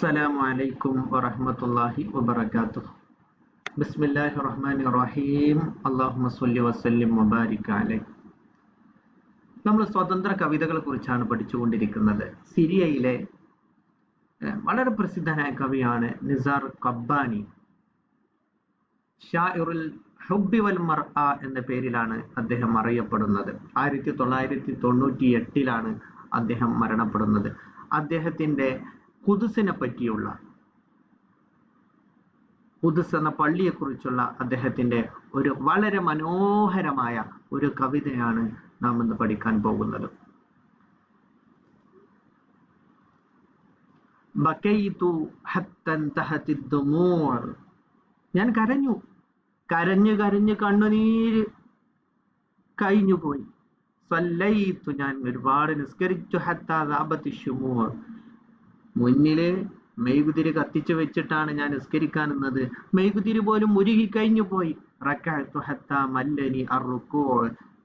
അസ്സലാമു അലൈക്കും വറഹ്മത്തുള്ളാഹി വബറകാതുഹു. ബിസ്മില്ലാഹിർ റഹ്മാനിർ റഹീം. അല്ലാഹുമ്മ സ്വല്ലി വസല്ലിം വബാരിക് അലൈഹി. നമ്മൾ സ്വതന്ത്ര കവിതകളെ കുറിച്ചാണ് പഠിച്ചുകൊണ്ടിരിക്കുന്നത്. സിറിയയിലെ വളരെ പ്രസിദ്ധനായ കവിയാണ് നിസാർ ഖബ്ബാനി. ഷാഇറുൽ ഹുബ്ബി വൽ മർആ എന്ന പേരിലാണ് അദ്ദേഹം അറിയപ്പെടുന്നത്. 1998 അദ്ദേഹം മരണപ്പെടുന്നത്. അദ്ദേഹത്തിന്റെ ഖുദ്സിനെ പറ്റിയുള്ള, ഖുദ്സ് എന്ന പള്ളിയെ കുറിച്ചുള്ള അദ്ദേഹത്തിന്റെ ഒരു വളരെ മനോഹരമായ ഒരു കവിതയാണ് നാം ഇന്ന് പഠിക്കാൻ പോകുന്നത്. ബകൈതു ഹത്താ ഇൻതഹത് ദുമൂർ. ഞാൻ കരഞ്ഞു, കരഞ്ഞ് കരഞ്ഞ് കണ്ണുനീര് കഴിഞ്ഞുപോയി. സല്ലൈതു, ഞാൻ ഒരുപാട് നിസ്കരിച്ചു. ഹത്താ ദാബത്തി ശുമൂർ, മുന്നില് മെഴുകുതിരി കത്തിച്ചു വെച്ചിട്ടാണ് ഞാൻ നിസ്കരിക്കാൻ നിന്നത്. മെഴുകുതിരി പോലും ഉരുകി കഴിഞ്ഞു പോയി. റകഅതു ഹത്താ മല്ലനി അർറുകൂ,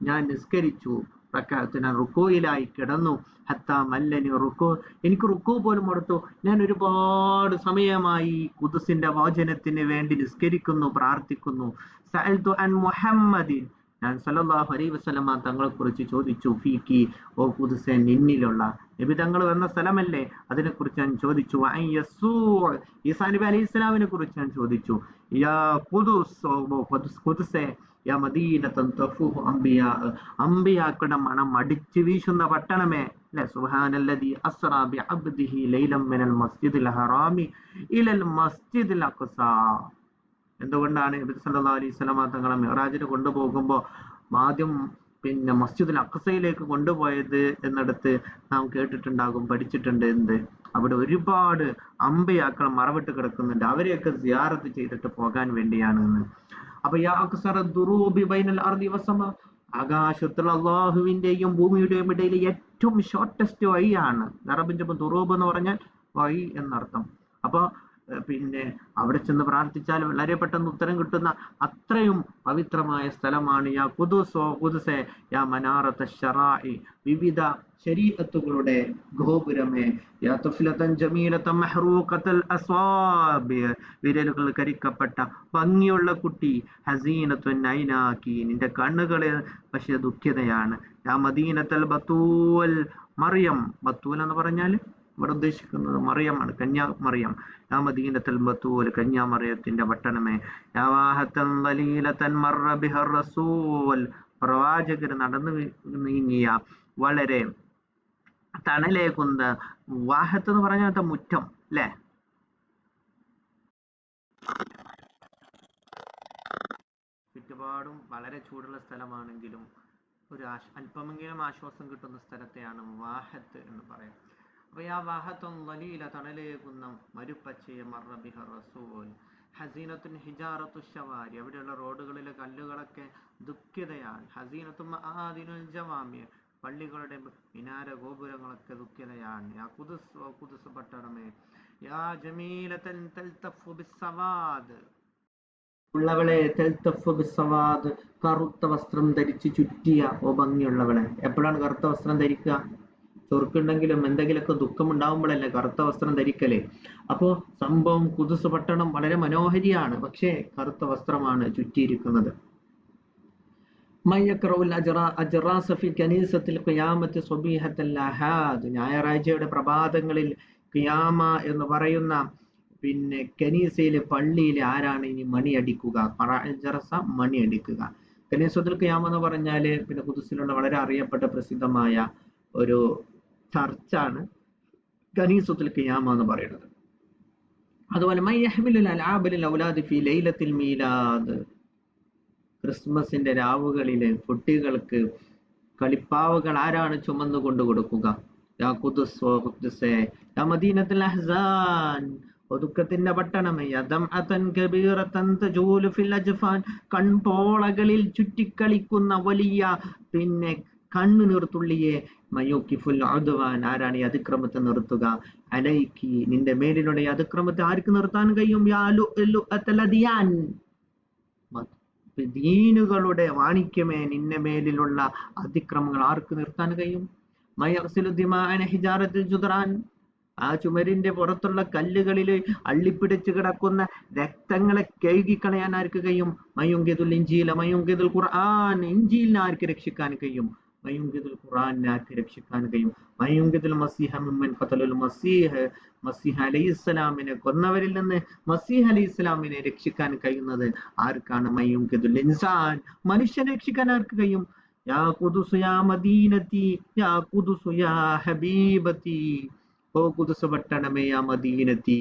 ഞാൻ നിസ്കരിച്ചു, റകഅതു, ഞാൻ റുക്കൂയിലായി കിടന്നു. ഹത്താ മല്ലനി റുക്കൂ, എനിക്ക് റുക്കൂ പോലും മടുത്തു. ഞാൻ ഒരുപാട് സമയമായി ഖുദ്സിന്റെ വാചനത്തിന് വേണ്ടി നിസ്കരിക്കുന്നു, പ്രാർത്ഥിക്കുന്നു. സഅൽതു അൻ മുഹമ്മദിൻ, ഞാൻ സല്ലല്ലാഹു അലൈഹി വസല്ലമ തങ്ങളെ കുറിച്ച് ചോദിച്ചു. ഫീക്കി, ഓ ഖുദ്സേ, നിന്നിലുള്ള നബി തങ്ങൾ വന്ന സ്ഥലമല്ലേ, അതിനെ കുറിച്ച് ഞാൻ ചോദിച്ചു. ഈസാ നബി അലൈഹി ഇസ്ലാമിനെ കുറിച്ച് ഞാൻ ചോദിച്ചു. യാ ഖുദ്സേ, യാ മദീനതൻ തഫൂഹു അംബിയാ, അംബിയാക്കളുടെ മണം അടിച്ചു വീശുന്ന പട്ടണമേ. സുബ്ഹാനല്ലദീ അസ്റാ ബിഅബ്ദിഹി ലൈലൻ മിനൽ മസ്ജിദിൽ ഹറാമി ഇലൽ മസ്ജിദിൽ അഖ്സാ. എന്തുകൊണ്ടാണ് നബി സല്ലല്ലാഹു അലൈഹി വസല്ലമ തങ്ങളെ മിഅ്റാജിന് കൊണ്ടുപോകുമ്പോൾ ആദ്യം മസ്ജിദുൽ അഖ്സയിലേക്ക് കൊണ്ടുപോയത് എന്നിടത്ത് നാം കേട്ടിട്ടുണ്ടാകും, പഠിച്ചിട്ടുണ്ട്. അവിടെ ഒരുപാട് അമ്പയാക്കൾ മറവിട്ട് കിടക്കുന്നുണ്ട്, അവരെയൊക്കെ സിയാറത്ത് ചെയ്തിട്ട് പോകാൻ വേണ്ടിയാണ് എന്ന്. അപ്പൊ യാ അക്സറ ദുറൂബി ബൈനൽ അർദി വസ്സമാ, ആകാശത്തുള്ള അള്ളാഹുവിന്റെയും ഭൂമിയുടെയും ഇടയിൽ ഏറ്റവും ഷോർട്ടസ്റ്റ് വഴിയാണ്. അറബിന്റെ ദുറൂബ് എന്ന് പറഞ്ഞാൽ വഴി എന്നർത്ഥം. അപ്പൊ അവിടെ ചെന്ന് പ്രാർത്ഥിച്ചാൽ വളരെ പെട്ടെന്ന് ഉത്തരം കിട്ടുന്ന അത്രയും പവിത്രമായ സ്ഥലമാണ് യാ ഖുദ്സ്, ഓ ഖുദ്സേ, യാ മനാറത ശറാഇ, വിവിധ ശരീഅത്തുകളുടെ ഗോപുരമേ. യാ തുഫ്ലതൻ ജമീലതൻ മഹ്റൂഖതൽ അസ്വാബി, വിരലുകൾ കരിക്കപ്പെട്ട ഭംഗിയുള്ള കുട്ടി. ഹസീനത്തുൻ ഐനാക്കി, നിന്റെ കണ്ണുകള് പക്ഷെ ദുഃഖിതയാണ്. യാ മദീനത്തൽ ബത്തൂൽ മറിയം, ബത്തൂൽ എന്ന് പറഞ്ഞാൽ ഇവിടെ ഉദ്ദേശിക്കുന്നത് മറിയമാണ്, കന്യാ മറിയം. യാ മദീനത്തുൽ ബത്തൂൽ, കന്യാ മറിയത്തിന്റെ പട്ടണമേ. യാ വാഹത്തൻ ദലീലതൻ മർറ ബിഹർ റസൂൽ, പ്രവാചകർ നടന്നു നീങ്ങിയ വളരെ തണലേക്കുന്ന വാഹത്ത് എന്ന് പറഞ്ഞാൽ മുറ്റം അല്ലെ. ചുറ്റുപാടും വളരെ ചൂടുള്ള സ്ഥലമാണെങ്കിലും ഒരു അല്പമെങ്കിലും ആശ്വാസം കിട്ടുന്ന സ്ഥലത്തെയാണ് വാഹത്ത് എന്ന് പറയാം. അപ്പൊ യാ വാഹത്തുൻ ദലീല, തണലേകുന്ന മരുപ്പച്ചയെ. മർറ ബിഹർ റസൂൽ ഹസീനത്തുൻ ഹിജാറത്തു ശവാരി, അവിടെയുള്ള റോഡുകളിലെ കല്ലുകളൊക്കെ ദുഃഖിതയാണ്. ഹസീനത്തുൻ മആദിനുൽ ജവാമി, പള്ളികളുടെ മിനാര ഗോപുരങ്ങളൊക്കെ ദുഃഖിതയാണ്. യാ ഖുദ്സ്, ഓ ഖുദ്സ് പട്ടണമേ. യാ ജമീലതൻ തൽതഫു ബിസ്സവാദ്, ഉള്ളവളെ. തൽതഫു ബിസ്സവാദ്, കറുത്ത വസ്ത്രം ധരിച്ച് ചുറ്റിയ ഓ ഭംഗിയുള്ളവളെ. എപ്പോഴാണ് കറുത്ത വസ്ത്രം ധരിക്കുക? ചൊറുക്കുണ്ടെങ്കിലും എന്തെങ്കിലുമൊക്കെ ദുഃഖം ഉണ്ടാവുമ്പോഴല്ലേ കറുത്ത വസ്ത്രം ധരിക്കലേ. അപ്പോ സംഭവം ഖുദ്സ് പട്ടണം വളരെ മനോഹരിയാണ്, പക്ഷേ കറുത്ത വസ്ത്രമാണ് ചുറ്റിയിരിക്കുന്നത്. ഞായറാഴ്ചയുടെ പ്രഭാതങ്ങളിൽ ഖിയാമ എന്ന് പറയുന്ന കനീസയിലെ പള്ളിയിൽ ആരാണ് ഇനി മണി അടിക്കുക? മണി അടിക്കുക. കനീസത്തുൽ ഖിയാമ എന്ന് പറഞ്ഞാല് ഖുദ്സിലുള്ള വളരെ അറിയപ്പെട്ട പ്രസിദ്ധമായ ഒരു ചർച്ചാണ് കനീസത്തുൽ ഖിയാമ എന്ന് പറയുന്നത്. അതുപോലെ ക്രിസ്മസിന്റെ രാവുകളില് കുട്ടികൾക്ക് കളിപ്പാവകൾ ആരാണ് ചുമന്നു കൊണ്ടു കൊടുക്കുക? യാ ഖുദ്സ്, ഓ ഖുദ്സേ, യാ മദീനത്തുൽ അഹ്സാൻ, ഒതുക്കത്തിന്റെ പട്ടണമേ. കൺപോളകളിൽ ചുറ്റിക്കളിക്കുന്ന വലിയ കണ്ണുനീർത്തുള്ളിയെ. മയൂക്കിഫുൽ ഉദ്വാൻ, ആരാണ് ഈ അതിക്രമത്തെ നിർത്തുക? അലൈക്കി, നിന്റെ മേലിലുള്ള അതിക്രമത്തെ ആർക്ക് നിർത്താൻ കഴിയും? ദീനുകളുടെ വാണിക്യമേ, നിന്റെ മേലിലുള്ള അതിക്രമങ്ങൾ ആർക്ക് നിർത്താൻ കഴിയും? ഹിജാറത്തുൽ ജുദ്റാൻ, ആ ചുമരിന്റെ പുറത്തുള്ള കല്ലുകളിൽ അള്ളിപ്പിടിച്ച് കിടക്കുന്ന രക്തങ്ങളെ കഴുകിക്കളയാൻ ആർക്ക് കഴിയും? മയുങ്കിദുൽ ഇഞ്ചീല മയുങ്കിദുൽ ഖുർആൻ, ഇഞ്ചീലിനെ ആർക്ക് രക്ഷിക്കാൻ കഴിയും? മയുങ്കിദുൽ ഖുർആനെ ആർക്ക് രക്ഷിക്കാൻ കഴിയും? മയുങ്കിദുൽ മസീഹ മിമ്മൻ ഖതലുൽ മസീഹ്, മസീഹ് അലൈഹിസ്സലാമിനെ കൊന്നവരിൽ നിന്ന് മസീഹ് അലൈഹിസ്സലാമിനെ രക്ഷിക്കാൻ കഴിയുന്നത് ആർക്കാണ്? മയുങ്കിദുൽ ഇൻസാൻ, മനുഷ്യനെ രക്ഷിക്കാൻ ആർക്ക് കഴിയും? യാ ഖുദുസ് യാ മദീനത്തി യാ ഖുദുസ് യാ ഹബീബത്തി, ഓ ഖുദ്സ് പട്ടണമേ യാ മദീനത്തി,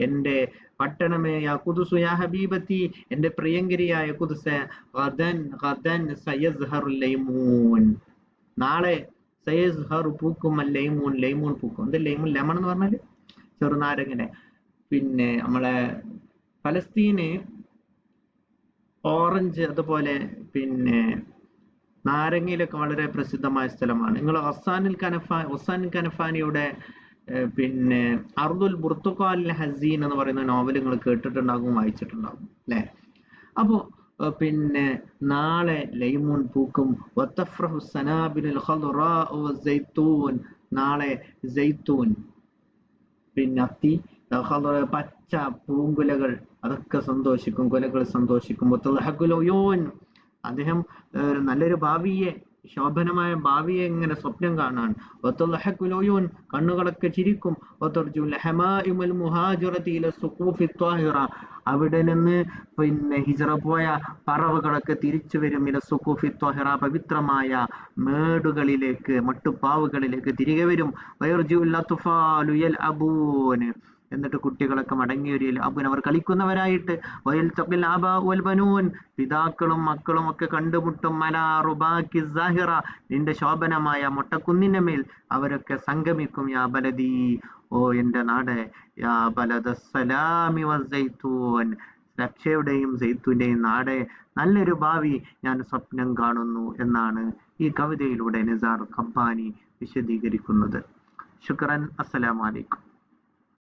എന്റെ പട്ടണമേ, യാ ഖുദ്സ് യാ ഹബീബത്തി, എന്റെ പ്രിയങ്കരിയായ ഖുദ്സ്, ഗദൻ ഗദൻ സയസ്ഹറുൽ ലൈമൂൻ, നാളെ സയസ്ഹറു പൂക്കും അൽ ലൈമൂൻ, ലൈമൂൻ പൂക്കും. എന്താ ലൈമൂൻ? ലെമൺ എന്ന് പറഞ്ഞാല് ചെറുനാരങ്ങനെ. പിന്നെ നമ്മളെ ഫലസ്തീന് ഓറഞ്ച് അതുപോലെ പിന്നെ നാരങ്ങയിലൊക്കെ വളരെ പ്രസിദ്ധമായ സ്ഥലമാണ്. നിങ്ങൾ ഹസ്സാനുൽ കനഫാനിയുടെ പിന്നെ അർദുൽ ബുർത്തുഖാലിൽ ഹസീൻ എന്ന് പറയുന്ന നോവൽ നിങ്ങൾ കേട്ടിട്ടുണ്ടാകും, വായിച്ചിട്ടുണ്ടാകും അല്ലെ? അപ്പോ പിന്നെ നാളെ ലൈമൂൺ പൂക്കും. വതഫ്റഹു സനാബിലുൽ ഖദ്റാഉ വസ്സൈത്തൂൻ, നാളെ സൈത്തൂൻ പിന്നെ അത്തി പച്ച പൂങ്കുലകൾ അതൊക്കെ സന്തോഷിക്കും, കുലകൾ സന്തോഷിക്കും. അദ്ദേഹം നല്ലൊരു ഭാവിയെ, ശോഭനമായ ഭാവിയെ ഇങ്ങനെ സ്വപ്നം കാണാൻ. കണ്ണുകളൊക്കെ ചിരിക്കും. അവിടെ നിന്ന് പിന്നെ ഹിജറ പോയ പറവകളൊക്കെ തിരിച്ചു വരും. ഇല സുഖൂഫി ത്വാഹിറ, പവിത്രമായ മേടുകളിലേക്ക്, മട്ടുപ്പാവുകളിലേക്ക് തിരികെ വരും. എന്നിട്ട് കുട്ടികളൊക്കെ മടങ്ങി വരികയിൽ അബുൻ, അവർ കളിക്കുന്നവരായിട്ട്. പിതാക്കളും മക്കളും ഒക്കെ കണ്ടുമുട്ടും. നിന്റെ ശോഭനമായ മൊട്ടക്കുന്നിന്റെ മേൽ അവരൊക്കെ സംഗമിക്കും. യാ ബലദി, ഓ എന്റെ നാട്. യാ ബലദസ്സലാമി വസ്സൈത്തൂൻ, രക്ഷയുടെയും സൈത്തൂന്റെയും നാട്, നല്ലൊരു ഭാവി ഞാൻ സ്വപ്നം കാണുന്നു എന്നാണ് ഈ കവിതയിലൂടെ നിസാർ ഖബ്ബാനി വിശദീകരിക്കുന്നത്. ശുക്രൻ. അസ്സലാമു അലൈക്കും.